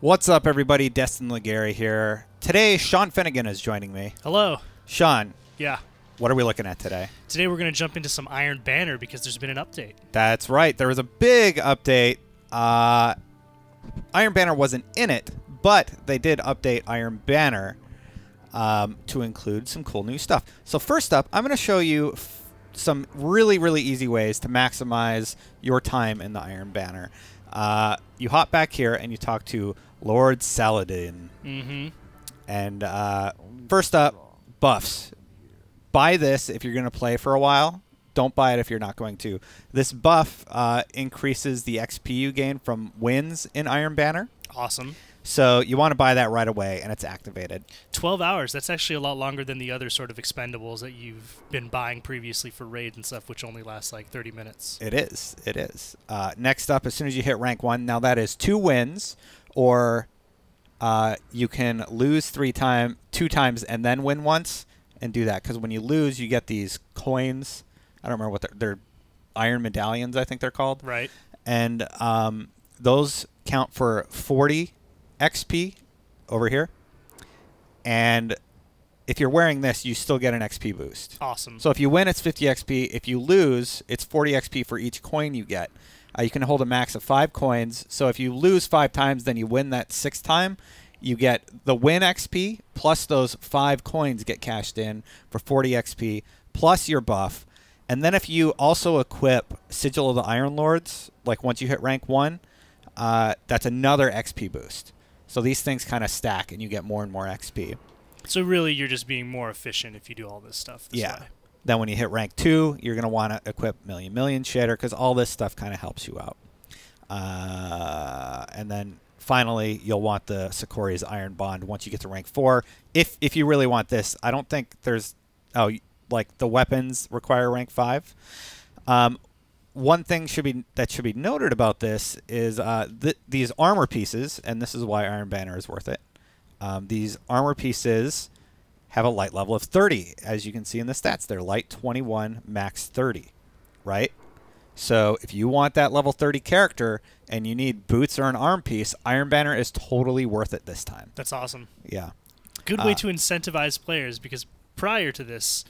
What's up, everybody? Destin and here. Today, Sean Finnegan is joining me. Hello. Sean, Yeah. what are we looking at today? Today we're going to jump into some Iron Banner because there's been an update. That's right. There was a big update. Iron Banner wasn't in it, but they did update Iron Banner to include some cool new stuff. So first up, I'm going to show you some really, really easy ways to maximize your time in the Iron Banner. You hop back here and you talk to Lord Saladin. Mm-hmm. And first up, buffs. Buy this if you're going to play for a while. Don't buy it if you're not going to. This buff increases the XP you gain from wins in Iron Banner. Awesome. So you want to buy that right away, and it's activated. 12 hours. That's actually a lot longer than the other sort of expendables that you've been buying previously for raids and stuff, which only lasts like 30 minutes. It is. It is. Next up, as soon as you hit rank 1, now that is 2 wins, or you can lose 2 times and then win once, and do that. Because when you lose, you get these coins. I don't remember what they're iron medallions, I think they're called. Right. And those count for 40 XP over here. And if you're wearing this, you still get an XP boost. Awesome. So if you win, it's 50 XP. If you lose, it's 40 XP for each coin you get. You can hold a max of 5 coins. So if you lose 5 times, then you win that 6th time. You get the win XP, plus those 5 coins get cashed in for 40 XP, plus your buff. And then if you also equip Sigil of the Iron Lords, like once you hit rank 1, that's another XP boost. So these things kind of stack, and you get more and more XP. So really, you're just being more efficient if you do all this stuff this way. Then when you hit rank 2, you're going to want to equip Million Shader, because all this stuff kind of helps you out. And then finally, you'll want the Sakori's Iron Bond once you get to rank 4. If you really want this, I don't think there's... Oh, like the weapons require rank 5. One thing should be noted about this is these armor pieces, and this is why Iron Banner is worth it. These armor pieces have a light level of 30, as you can see in the stats. They're light 21, max 30, right? So if you want that level 30 character and you need boots or an arm piece, Iron Banner is totally worth it this time. That's awesome. Yeah. Good way to incentivize players, because prior to this,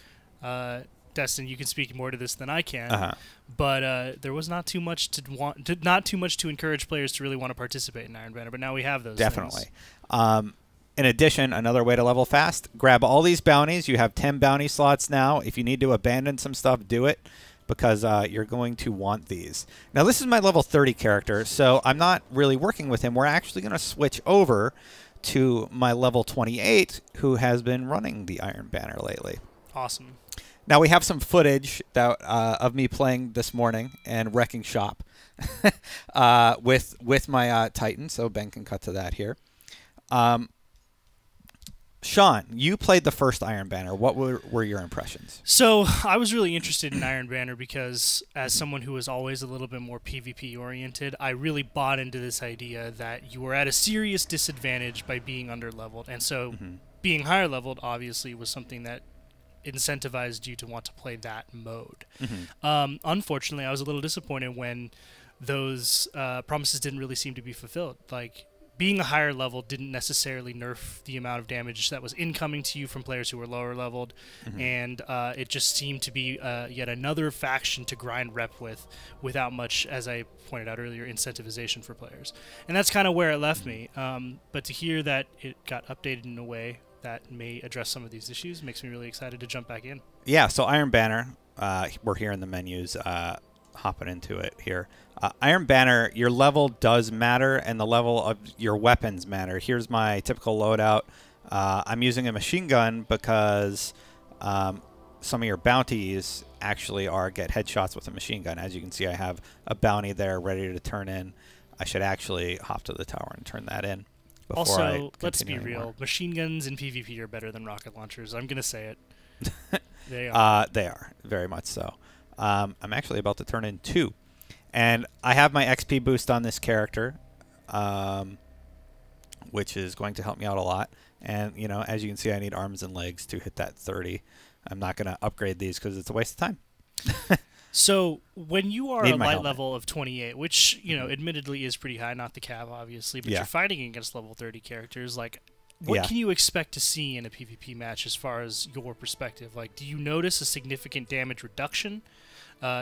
Destin, you can speak more to this than I can, but there was not too much to encourage players to really want to participate in Iron Banner. But now we have those. Definitely. Things. In addition, another way to level fast: grab all these bounties. You have 10 bounty slots now. If you need to abandon some stuff, do it, because you're going to want these. Now, this is my level 30 character, so I'm not really working with him. We're actually going to switch over to my level 28, who has been running the Iron Banner lately. Awesome. Now, we have some footage that of me playing this morning and wrecking shop with my Titan, so Ben can cut to that here. Sean, you played the first Iron Banner. What were your impressions? So I was really interested in Iron Banner because, as someone who was always a little bit more PvP oriented, I really bought into this idea that you were at a serious disadvantage by being underleveled, and so being higher leveled obviously was something that incentivized you to want to play that mode. Unfortunately, I was a little disappointed when those promises didn't really seem to be fulfilled. Like, being a higher level didn't necessarily nerf the amount of damage that was incoming to you from players who were lower leveled, and it just seemed to be yet another faction to grind rep with, without much, as I pointed out earlier, incentivization for players. And that's kind of where it left me. But to hear that it got updated in a way that may address some of these issues makes me really excited to jump back in. Yeah, so Iron Banner, we're here in the menus, hopping into it here. Iron Banner, your level does matter, and the level of your weapons matter. Here's my typical loadout. I'm using a machine gun because some of your bounties actually get headshots with a machine gun. As you can see, I have a bounty there ready to turn in. I should actually hop to the tower and turn that in. Also, let's be real. Machine guns in PvP are better than rocket launchers. I'm going to say it. They are. They are, very much so. I'm actually about to turn in 2. And I have my XP boost on this character, which is going to help me out a lot. And, you know, as you can see, I need arms and legs to hit that 30. I'm not going to upgrade these because it's a waste of time. So when you are Need a my light helmet. level of 28, which, you know, admittedly is pretty high, not the cav, obviously, but Yeah. you're fighting against level 30 characters, like, what Yeah. can you expect to see in a PvP match as far as your perspective? Like, do you notice a significant damage reduction?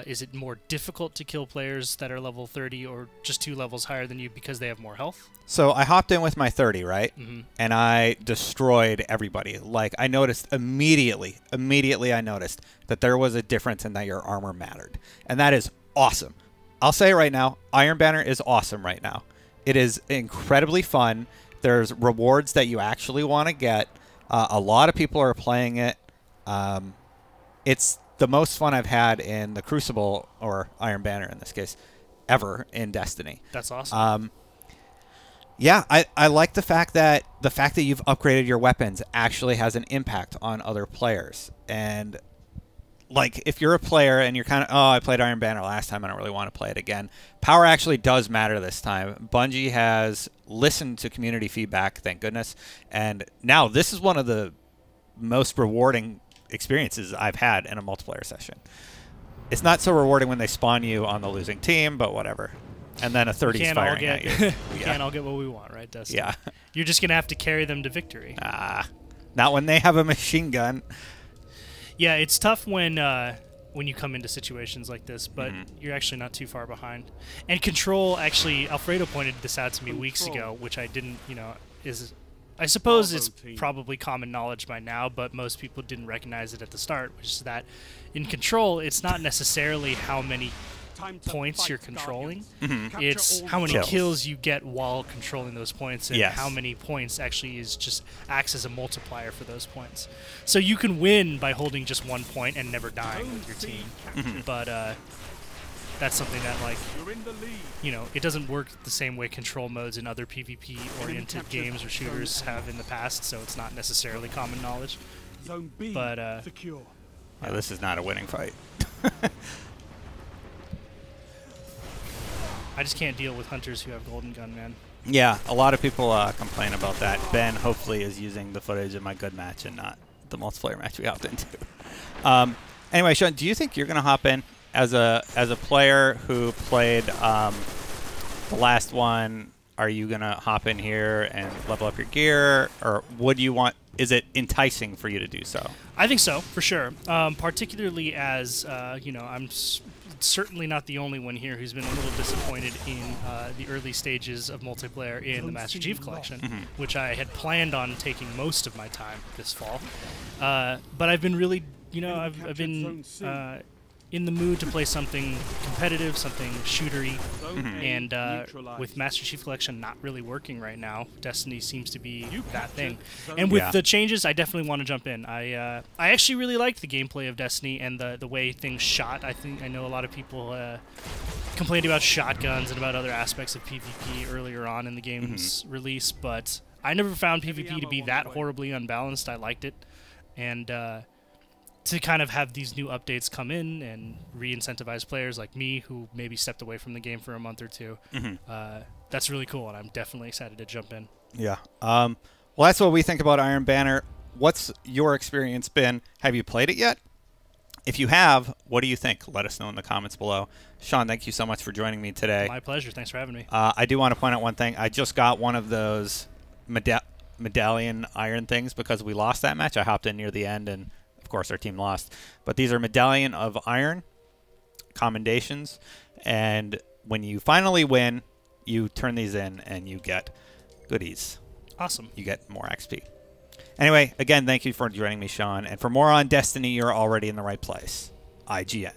Is it more difficult to kill players that are level 30 or just 2 levels higher than you because they have more health? So I hopped in with my 30, right? Mm-hmm. And I destroyed everybody. Like, I noticed immediately I noticed that there was a difference and that your armor mattered. And that is awesome. I'll say it right now, Iron Banner is awesome right now. It is incredibly fun. There's rewards that you actually want to get. A lot of people are playing it. It's the most fun I've had in the Crucible, or Iron Banner in this case, ever in Destiny. That's awesome. Yeah, I like the fact that you've upgraded your weapons actually has an impact on other players. And like, if you're a player and you're kind of, oh, I played Iron Banner last time, I don't really want to play it again. Power actually does matter this time. Bungie has listened to community feedback, thank goodness. And now this is one of the most rewarding experiences I've had in a multiplayer session. It's not so rewarding when they spawn you on the losing team, but whatever. And then a 30's firing at you. We can't all get what we want, right, Dustin? Yeah. You're just going to have to carry them to victory. Not when they have a machine gun. Yeah, it's tough when you come into situations like this, but you're actually not too far behind. And Control, actually, Alfredo pointed this out to me weeks ago, which I didn't, you know, I suppose it's probably common knowledge by now, but most people didn't recognize it at the start, which is that in Control, it's not necessarily how many points you're controlling. It's how many kills you get while controlling those points, and how many points actually acts as a multiplier for those points. So you can win by holding just 1 point and never dying with your team. But that's something that, like, you know, it doesn't work the same way control modes in other PvP-oriented games or shooters have in the past, so it's not necessarily common knowledge. But Yeah, this is not a winning fight. I just can't deal with hunters who have golden gun, man. Yeah, a lot of people complain about that. Ben hopefully is using the footage of my good match and not the multiplayer match we hopped into. Anyway, Sean, do you think you're going to hop in as a player who played the last one? Are you going to hop in here and level up your gear, or would you want? Is it enticing for you to do so? I think so, for sure. Particularly as you know, I'm certainly not the only one here who's been a little disappointed in the early stages of multiplayer in the Master Chief Collection, which I had planned on taking most of my time this fall. But I've been really, you know, I've been in the mood to play something competitive, something shootery, and with Master Chief Collection not really working right now, Destiny seems to be that thing. And with the changes, I definitely want to jump in. I actually really liked the gameplay of Destiny and the way things shot. I know a lot of people complained about shotguns and about other aspects of PvP earlier on in the game's release, but I never found PvP to be that horribly unbalanced. I liked it, and to kind of have these new updates come in and re-incentivize players like me who maybe stepped away from the game for a month or two, that's really cool, and I'm definitely excited to jump in. Yeah. Well, that's what we think about Iron Banner. What's your experience been? Have you played it yet? If you have, what do you think? Let us know in the comments below. Sean, thank you so much for joining me today. My pleasure. Thanks for having me. I do want to point out one thing. I just got one of those medallion iron things because we lost that match. I hopped in near the end, and of course our team lost. But these are medallion of iron commendations, and when you finally win, you turn these in and you get goodies. Awesome. You get more XP. Anyway, again, thank you for joining me, Sean. And for more on Destiny, you're already in the right place. IGN.